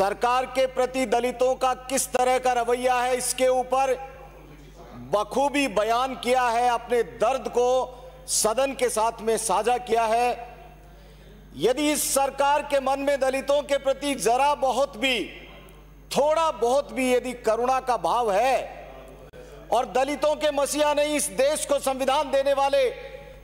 सरकार के प्रति दलितों का किस तरह का रवैया है, इसके ऊपर बखूबी बयान किया है, अपने दर्द को सदन के साथ में साझा किया है। यदि इस सरकार के मन में दलितों के प्रति जरा बहुत भी, थोड़ा बहुत भी यदि करुणा का भाव है और दलितों के मसीहा नहीं, इस देश को संविधान देने वाले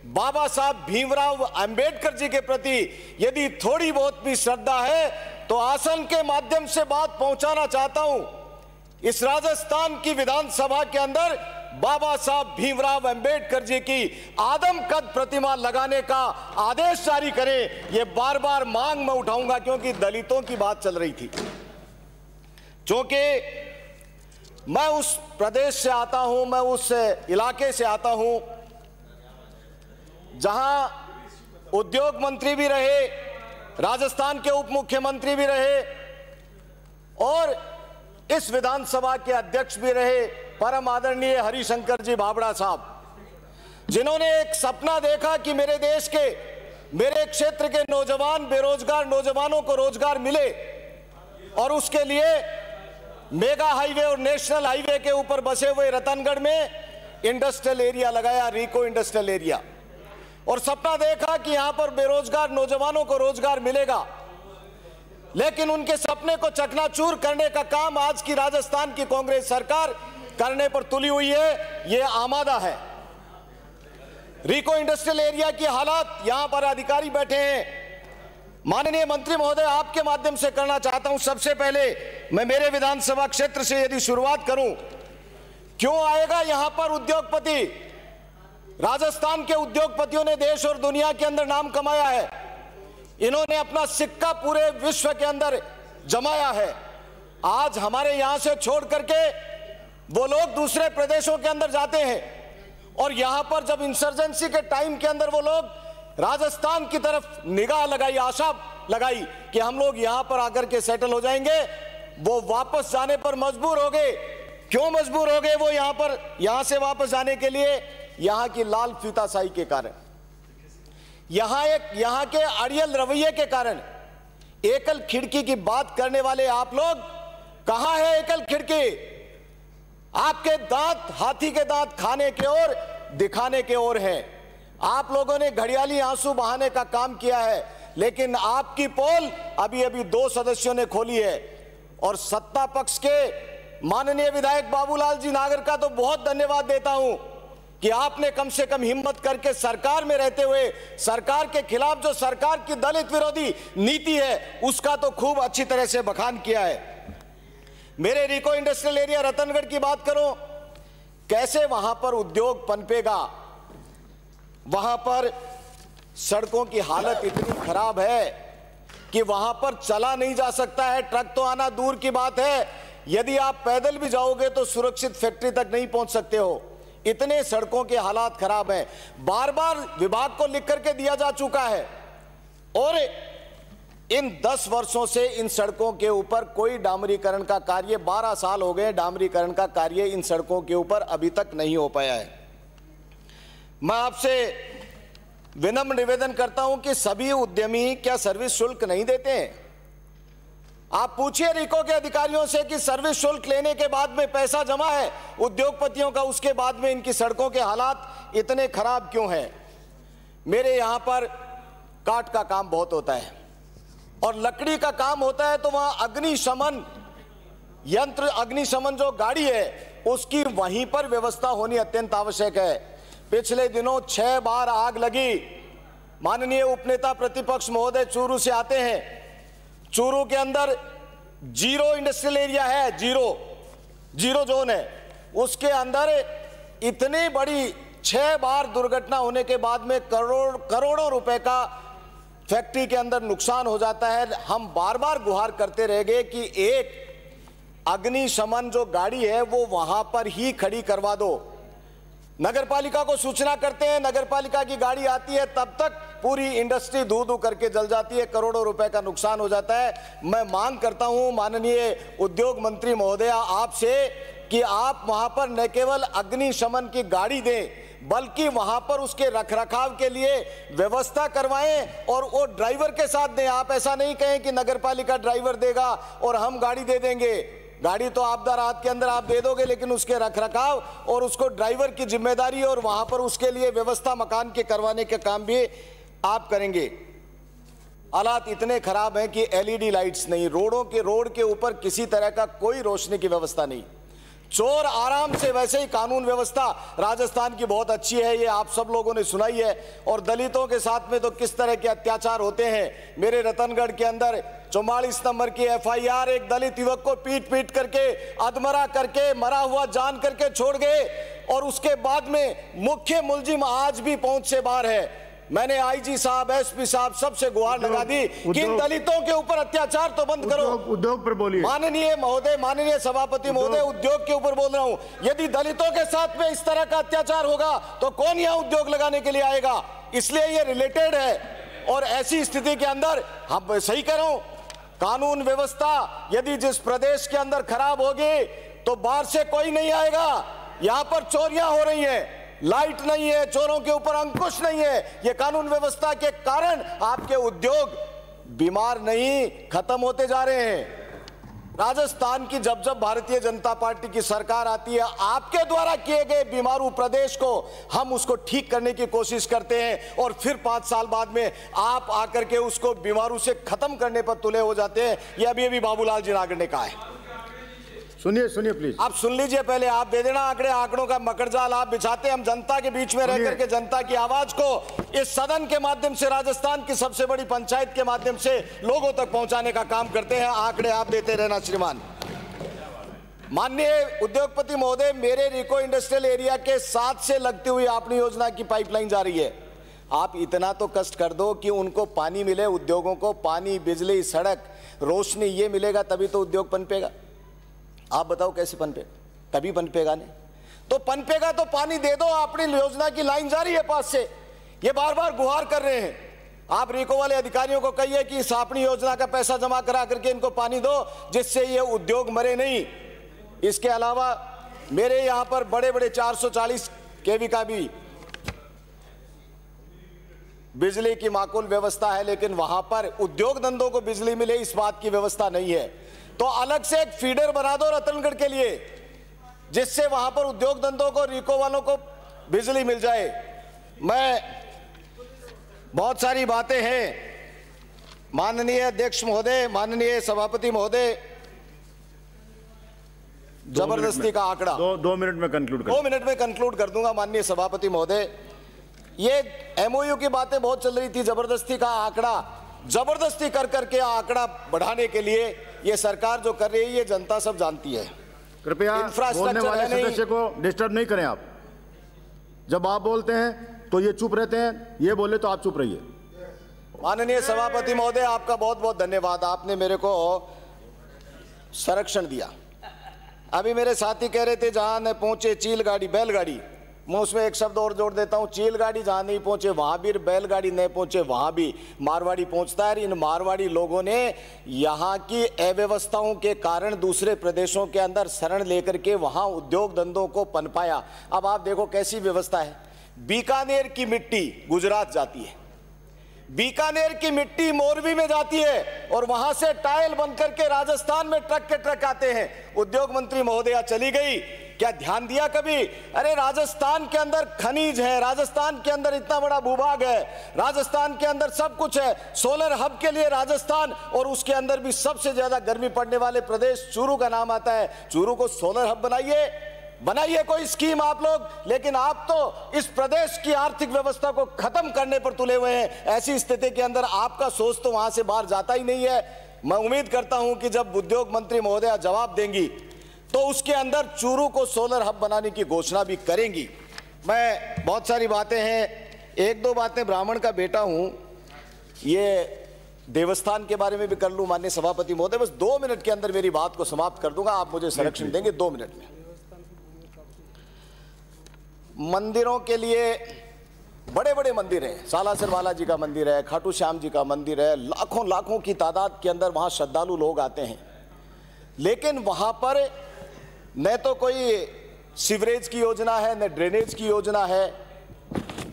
बाबा साहब भीमराव अंबेडकर जी के प्रति यदि थोड़ी बहुत भी श्रद्धा है, तो आसन के माध्यम से बात पहुंचाना चाहता हूं। इस राजस्थान की विधानसभा के अंदर बाबा साहब भीमराव अंबेडकर जी की आदमकद प्रतिमा लगाने का आदेश जारी करें। यह बार बार मांग मैं उठाऊंगा, क्योंकि दलितों की बात चल रही थी। क्योंकि मैं उस प्रदेश से आता हूं, मैं उस इलाके से आता हूं जहां उद्योग मंत्री भी रहे, राजस्थान के उप मुख्यमंत्री भी रहे और इस विधानसभा के अध्यक्ष भी रहे, परम आदरणीय हरिशंकर जी भाभड़ा साहब, जिन्होंने एक सपना देखा कि मेरे देश के, मेरे क्षेत्र के नौजवान, बेरोजगार नौजवानों को रोजगार मिले, और उसके लिए मेगा हाईवे और नेशनल हाईवे के ऊपर बसे हुए रतनगढ़ में इंडस्ट्रियल एरिया लगाया, रिको इंडस्ट्रियल एरिया, और सपना देखा कि यहां पर बेरोजगार नौजवानों को रोजगार मिलेगा। लेकिन उनके सपने को चकनाचूर करने का काम आज की राजस्थान की कांग्रेस सरकार करने पर तुली हुई है, यह आमादा है। रिको इंडस्ट्रियल एरिया की हालात, यहां पर अधिकारी बैठे हैं, माननीय मंत्री महोदय, आपके माध्यम से करना चाहता हूं। सबसे पहले मैं मेरे विधानसभा क्षेत्र से यदि शुरुआत करूं, क्यों आएगा यहां पर उद्योगपति? राजस्थान के उद्योगपतियों ने देश और दुनिया के अंदर नाम कमाया है, इन्होंने अपना सिक्का पूरे विश्व के अंदर जमाया है। आज हमारे यहां से छोड़ करके वो लोग दूसरे प्रदेशों के अंदर जाते हैं, और यहां पर जब इंसर्जेंसी के टाइम के अंदर वो लोग राजस्थान की तरफ निगाह लगाई, आशा लगाई कि हम लोग यहां पर आकर के सेटल हो जाएंगे, वो वापस जाने पर मजबूर हो गए। क्यों मजबूर हो गए वो यहां से वापस जाने के लिए? यहां की लाल फीताशाही के कारण, यहां के अड़ियल रवैये के कारण। एकल खिड़की की बात करने वाले आप लोग, कहां है एकल खिड़की? आपके दांत हाथी के दांत खाने के ओर, दिखाने के ओर है। आप लोगों ने घड़ियाली आंसू बहाने का काम किया है, लेकिन आपकी पोल अभी अभी 2 सदस्यों ने खोली है। और सत्ता पक्ष के माननीय विधायक बाबूलाल जी नागर का तो बहुत धन्यवाद देता हूं कि आपने कम से कम हिम्मत करके सरकार में रहते हुए सरकार के खिलाफ जो सरकार की दलित विरोधी नीति है उसका तो खूब अच्छी तरह से बखान किया है। मेरे रिको इंडस्ट्रियल एरिया रतनगढ़ की बात करूं, कैसे वहां पर उद्योग पनपेगा? वहां पर सड़कों की हालत इतनी खराब है कि वहां पर चला नहीं जा सकता है, ट्रक तो आना दूर की बात है, यदि आप पैदल भी जाओगे तो सुरक्षित फैक्ट्री तक नहीं पहुंच सकते हो। इतने सड़कों के हालात खराब हैं। बार बार विभाग को लिख करके दिया जा चुका है, और इन 10 वर्षों से इन सड़कों के ऊपर कोई डामरीकरण का कार्य, 12 साल हो गए, डामरीकरण का कार्य इन सड़कों के ऊपर अभी तक नहीं हो पाया है। मैं आपसे विनम्र निवेदन करता हूं कि सभी उद्यमी क्या सर्विस शुल्क नहीं देते हैं? आप पूछिए रिको के अधिकारियों से कि सर्विस शुल्क लेने के बाद में पैसा जमा है उद्योगपतियों का, उसके बाद में इनकी सड़कों के हालात इतने खराब क्यों हैं? मेरे यहां पर काठ का काम बहुत होता है और लकड़ी का काम होता है, तो वहां अग्निशमन यंत्र, अग्निशमन जो गाड़ी है उसकी वहीं पर व्यवस्था होनी अत्यंत आवश्यक है। पिछले दिनों 6 बार आग लगी। माननीय उपनेता प्रतिपक्ष महोदय चूरू से आते हैं, चूरू के अंदर 0 इंडस्ट्रियल एरिया है, 0 जोन है, उसके अंदर इतनी बड़ी 6 बार दुर्घटना होने के बाद में करोड़ों रुपए का फैक्ट्री के अंदर नुकसान हो जाता है। हम बार बार गुहार करते रह गए कि एक अग्निशमन जो गाड़ी है वो वहां पर ही खड़ी करवा दो। नगरपालिका को सूचना करते हैं, नगरपालिका की गाड़ी आती है, तब तक पूरी इंडस्ट्री धू धू करके जल जाती है, करोड़ों रुपए का नुकसान हो जाता है। मैं मांग करता हूं माननीय उद्योग मंत्री महोदया आपसे कि आप वहां पर न केवल अग्निशमन की गाड़ी दें, बल्कि वहां पर उसके रखरखाव के लिए व्यवस्था करवाएं और वो ड्राइवर के साथ दें। आप ऐसा नहीं कहें कि नगरपालिका ड्राइवर देगा और हम गाड़ी दे देंगे। गाड़ी तो आपदा राहत के अंदर आप दे दोगे, लेकिन उसके रखरखाव और उसको ड्राइवर की जिम्मेदारी और वहां पर उसके लिए व्यवस्था मकान के करवाने के काम भी आप करेंगे। हालात इतने खराब हैं कि एलईडी लाइट्स नहीं, रोड के ऊपर किसी तरह का कोई रोशनी की व्यवस्था नहीं। चोर आराम से, वैसे ही कानून व्यवस्था राजस्थान की बहुत अच्छी है, ये आप सब लोगों ने सुनाई है। और दलितों के साथ में तो किस तरह के अत्याचार होते हैं। मेरे रतनगढ़ के अंदर 44 नंबर की एफआईआर, एक दलित युवक को पीट करके अधमरा करके मरा हुआ जान करके छोड़ गए और उसके बाद में मुख्य मुलजिम आज भी पहुंच से बाहर है। मैंने आईजी साहब, एसपी साहब सबसे गुहार लगा दी कि इन दलितों के ऊपर अत्याचार तो बंद करो। उद्योग पर बोलिए। माननीय सभापति महोदय, उद्योग के ऊपर बोल रहा हूं। यदि दलितों के साथ में इस तरह का अत्याचार होगा तो कौन यहां उद्योग लगाने के लिए आएगा? इसलिए ये रिलेटेड है। और ऐसी स्थिति के अंदर हम सही कह रहा हूं, कानून व्यवस्था यदि जिस प्रदेश के अंदर खराब होगी तो बाहर से कोई नहीं आएगा। यहां पर चोरियां हो रही हैं, लाइट नहीं है, चोरों के ऊपर अंकुश नहीं है। ये कानून व्यवस्था के कारण आपके उद्योग बीमार नहीं, खत्म होते जा रहे हैं। राजस्थान की जब भारतीय जनता पार्टी की सरकार आती है, आपके द्वारा किए गए बीमारू प्रदेश को हम उसको ठीक करने की कोशिश करते हैं और फिर 5 साल बाद में आप आकर के उसको बीमारू से खत्म करने पर तुले हो जाते हैं। ये अभी बाबूलाल जी नागर ने कहा है। सुनिए प्लीज, आप सुन लीजिए पहले, आप दे देना आंकड़ों का मकड़जाल आप बिछाते, हम जनता के बीच में रह करके जनता की आवाज को इस सदन के माध्यम से, राजस्थान की सबसे बड़ी पंचायत के माध्यम से लोगों तक पहुंचाने का काम करते हैं। आंकड़े आप देते रहना श्रीमान। माननीय उद्योगपति महोदय, मेरे रिको इंडस्ट्रियल एरिया के साथ से लगती हुई अपनी योजना की पाइपलाइन जा रही है। आप इतना तो कष्ट कर दो कि उनको पानी मिले, उद्योगों को पानी, बिजली, सड़क, रोशनी ये मिलेगा तभी तो उद्योग पनपेगा। आप बताओ कैसे पनपेगा? कभी पनपेगा नहीं। तो पनपेगा तो पानी दे दो। अपनी योजना की लाइन जारी है पास से, ये बार बार गुहार कर रहे हैं। आप रिको वाले अधिकारियों को कहिए कि इस अपनी योजना का पैसा जमा करा करके इनको पानी दो, जिससे ये उद्योग मरे नहीं। इसके अलावा मेरे यहां पर बड़े 440 केवी का भी बिजली की माकूल व्यवस्था है, लेकिन वहां पर उद्योग धंधों को बिजली मिले इस बात की व्यवस्था नहीं है। तो अलग से एक फीडर बना दो रतनगढ़ के लिए, जिससे वहां पर उद्योग धंधों को, रिको वालों को बिजली मिल जाए। मैं बहुत सारी बातें हैं माननीय अध्यक्ष महोदय, माननीय सभापति महोदय, जबरदस्ती का आंकड़ा 2 मिनट में कंक्लूड कर 2 मिनट में कंक्लूड कर दूंगा। माननीय सभापति महोदय, ये एमओयू की बातें बहुत चल रही थी, जबरदस्ती का आंकड़ा, जबरदस्ती कर करके आंकड़ा बढ़ाने के लिए ये सरकार जो कर रही है, ये जनता सब जानती है। कृपया बोलने वाले सदस्य को डिस्टर्ब नहीं करें। आप जब आप बोलते हैं तो ये चुप रहते हैं, ये बोले तो आप चुप रहिए। माननीय सभापति महोदय, आपका बहुत बहुत धन्यवाद, आपने मेरे को संरक्षण दिया। अभी मेरे साथी कह रहे थे जहां न पहुंचे चीलगाड़ी बैलगाड़ी, मैं उसमें एक शब्द और जोड़ देता हूं, चीलगाड़ी जहां नहीं पहुंचे वहां भी, बैलगाड़ी नहीं पहुंचे वहां भी मारवाड़ी पहुंचता है। इन मारवाड़ी लोगों ने यहां की अव्यवस्थाओं के कारण दूसरे प्रदेशों के अंदर शरण लेकर के वहां उद्योग धंधों को पनपाया। अब आप देखो कैसी व्यवस्था है। बीकानेर की मिट्टी गुजरात जाती है, बीकानेर की मिट्टी मोरबी में जाती है और वहां से टाइल बनकर के राजस्थान में ट्रक के ट्रक आते हैं। उद्योग मंत्री महोदया चली गई, क्या ध्यान दिया कभी? अरे राजस्थान के अंदर खनिज है, राजस्थान के अंदर इतना बड़ा भूभाग है, राजस्थान के अंदर सब कुछ है। सोलर हब के लिए राजस्थान, और उसके अंदर भी सबसे ज्यादा गर्मी पड़ने वाले प्रदेश चूरू का नाम आता है। चूरू को सोलर हब बनाइए कोई स्कीम आप लोग, लेकिन आप तो इस प्रदेश की आर्थिक व्यवस्था को खत्म करने पर तुले हुए हैं। ऐसी स्थिति के अंदर आपका सोच तो वहां से बाहर जाता ही नहीं है। मैं उम्मीद करता हूं कि जब उद्योग मंत्री महोदया जवाब देंगी तो उसके अंदर चूरू को सोलर हब बनाने की घोषणा भी करेंगी। मैं बहुत सारी बातें हैं, 1-2 बातें ब्राह्मण का बेटा हूं, ये देवस्थान के बारे में भी कर लूं। माननीय सभापति महोदय, बस 2 मिनट के अंदर मेरी बात को समाप्त कर दूंगा, आप मुझे संरक्षण देंगे 2 मिनट में। मंदिरों के लिए बड़े बड़े मंदिर हैं, सालासर बालाजी का मंदिर है, खाटू श्याम जी का मंदिर है, लाखों की तादाद के अंदर वहां श्रद्धालु लोग आते हैं, लेकिन वहां पर न तो कोई सीवरेज की योजना है, न ड्रेनेज की योजना है,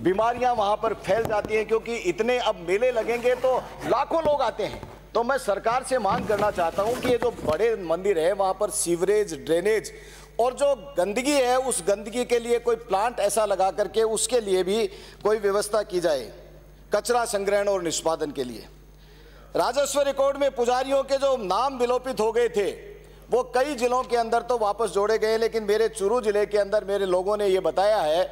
बीमारियां वहां पर फैल जाती हैं, क्योंकि इतने अब मेले लगेंगे तो लाखों लोग आते हैं। तो मैं सरकार से मांग करना चाहता हूं कि ये जो बड़े मंदिर है वहां पर सीवरेज, ड्रेनेज और जो गंदगी है उस गंदगी के लिए कोई प्लांट ऐसा लगा करके उसके लिए भी कोई व्यवस्था की जाए, कचरा संग्रहण और निष्पादन के लिए। राजस्व रिकॉर्ड में पुजारियों के जो नाम विलोपित हो गए थे वो कई जिलों के अंदर तो वापस जोड़े गए, लेकिन मेरे चूरू जिले के अंदर मेरे लोगों ने ये बताया है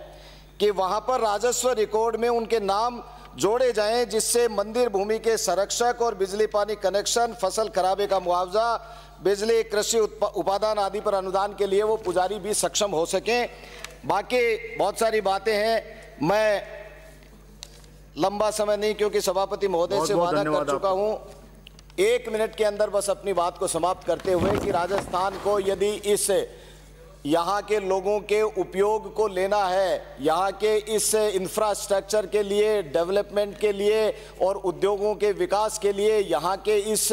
कि वहां पर राजस्व रिकॉर्ड में उनके नाम जोड़े जाएं, जिससे मंदिर भूमि के संरक्षक और बिजली पानी कनेक्शन, फसल खराबे का मुआवजा, बिजली, कृषि उपादान आदि पर अनुदान के लिए वो पुजारी भी सक्षम हो सकें। बाकी बहुत सारी बातें हैं, मैं लंबा समय नहीं, क्योंकि सभापति महोदय से वादा कर चुका हूं। 1 मिनट के अंदर बस अपनी बात को समाप्त करते हुए कि राजस्थान को यदि इस यहाँ के लोगों के उपयोग को लेना है, यहाँ के इस इंफ्रास्ट्रक्चर के लिए, डेवलपमेंट के लिए और उद्योगों के विकास के लिए, यहाँ के इस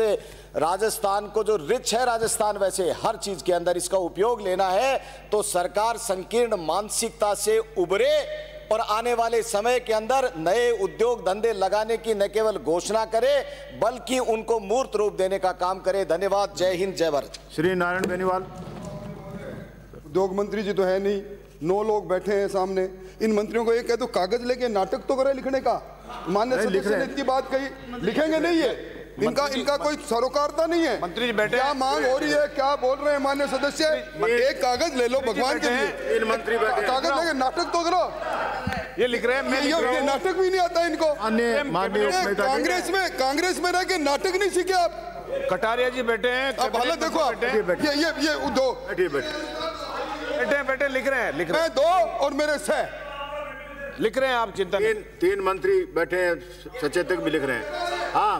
राजस्थान को जो रिच है राजस्थान वैसे हर चीज के अंदर इसका उपयोग लेना है, तो सरकार संकीर्ण मानसिकता से उभरे और आने वाले समय के अंदर नए उद्योग धंधे लगाने की न केवल घोषणा करे बल्कि उनको मूर्त रूप देने का काम करे। धन्यवाद। जय हिंद, जय भारत। श्री नारायण बेनीवाल। उद्योग मंत्री जी तो है नहीं, 9 लोग बैठे हैं सामने। इन मंत्रियों को ये कह दो कागज लेके नाटक तो करे लिखने का। माननीय सदस्य ने इतनी बात कही, लिखेंगे नहीं है, इनका कोई सरोकारता नहीं है। मंत्री जी बैठे, क्या मांग हो रही है, क्या बोल रहे हैं माननीय सदस्य? एक कागज ले लो भगवान के लिए, इन मंत्री बैठे, कागज लेके नाटक तो करो। ये लिख रहे हैं, ये नाटक भी नहीं आता इनको। कांग्रेस में रह के नाटक नहीं सीखे आप। कटारिया जी बैठे हैं, अब हालत देखो आप। ये दो बैठे लिख रहे हैं, मैं 2 और मेरे 6 लिख रहे हैं। आप चिंता नहीं। 3 मंत्री बैठे हैं, सचेतक भी लिख रहे हैं। हाँ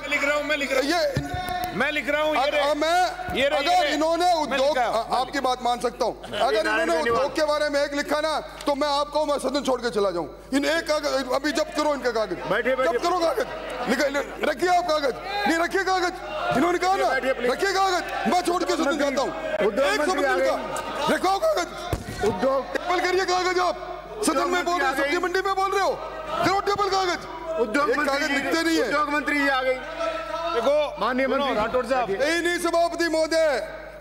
लिख रहा हूँ, मैं लिख रहा हूँ। अगर इन्होंने उद्योग, आपकी बात मान सकता हूँ, अगर इन्होंने उद्योग के बारे में एक लिखा ना तो मैं आपको मैं सदन छोड़ के चला जाऊँ। इन एक कागज अभी जब्त करो, इनके कागज जब्त करो, कागज रखिए आप, कागज नहीं रखिए, कागज इन्होंने कहा ना रखिए कागज, मैं छोड़ के सदन जाता हूँ। 100 मंत्री का रखो कागज, उद्योग टेबल करिए कागज। आप सदन में बोल रहे हो, सब्जी मंडी में बोल रहे हो, करो टेबल कागज। उद्योग कागज लिखते नहीं है। उद्योग मंत्री जी आ गई। देखो माननीय मंत्री राठौड़ साहब, नहीं सभापति महोदय,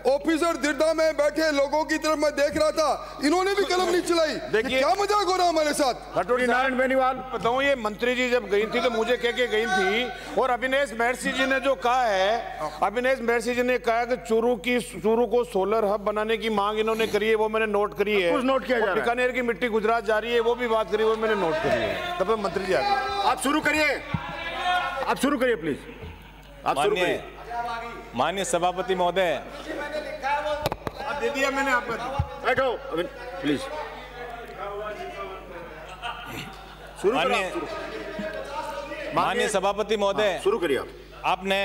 ऑफिसर दिर्दा में बैठे लोगों की तरफ मैं देख रहा था, इन्होंने भी कलम नहीं चलाई। देखिए क्या मजाक हो रहा हमारे साथ। राठौड़ नारायण बेनीवाल बताऊं, ये मंत्री जी जब गई थी तो मुझे कह के गई थी, और अविनेश महर्षि जी ने जो कहा है, अविनेश महर्षि जी ने कहा कि चूरू को सोलर हब बनाने की मांग इन्होंने करी है, वो मैंने नोट करी है। कुछ नोट किया जा रहा है। बीकानेर की मिट्टी गुजरात जा रही है, वो भी बात करी, वो मैंने नोट करी है। तब मंत्री जी आ गए। आप शुरू करिए प्लीज। माननीय सभापति महोदय, दे दिया मैंने आपको। बैठो प्लीज। माननीय सभापति महोदय, शुरू करिए आप। आपने